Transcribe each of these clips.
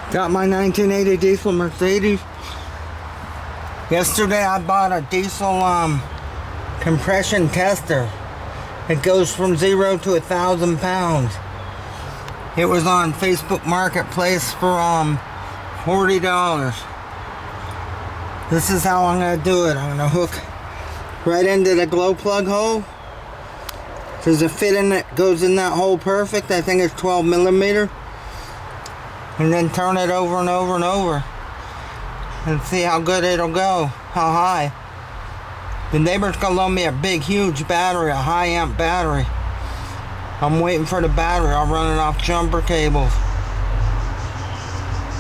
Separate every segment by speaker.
Speaker 1: Got my 1980 diesel Mercedes. Yesterday I bought a diesel compression tester. It goes from 0 to 1,000 pounds. It was on Facebook Marketplace for $40. This is how I'm gonna do it. I'm gonna hook right into the glow plug hole. Does it fit in? It goes in that hole perfect. I think it's 12 millimeter. And then turn it over and over and over and see how good it'll go, how high. The neighbor's gonna loan me a big huge battery, a high amp battery. I'm waiting for the battery. I'll run it off jumper cables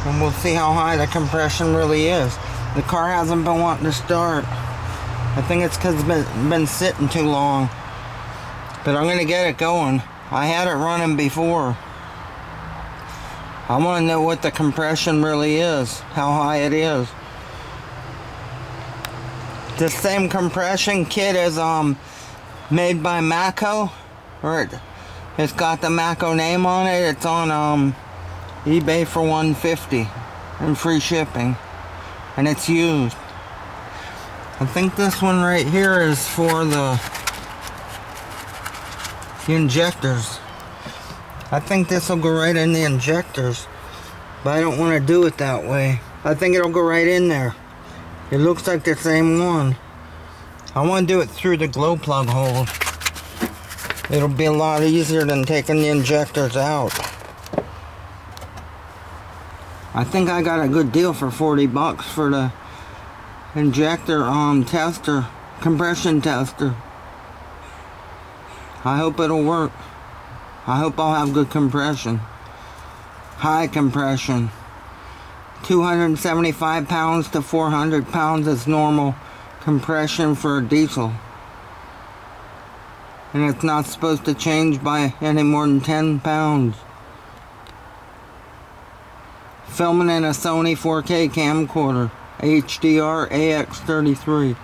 Speaker 1: and we'll see how high the compression really is. The car hasn't been wanting to start. I think it's because it's been sitting too long, but I'm gonna get it going. I had it running before. I want to know what the compression really is, how high it is. The same compression kit is made by Mako, or it's got the Mako name on it. It's on eBay for $150 and free shipping, and it's used. I think this one right here is for the injectors. I think this will go right in the injectors, but I don't want to do it that way. I think it'll go right in there. It looks like the same one. I want to do it through the glow plug hole. It'll be a lot easier than taking the injectors out. I think I got a good deal for $40 for the injector tester, compression tester. I hope it'll work. I hope I'll have good compression. High compression. 275 pounds to 400 pounds is normal compression for a diesel. And it's not supposed to change by any more than 10 pounds. Filming in a Sony 4K camcorder. HDR AX33.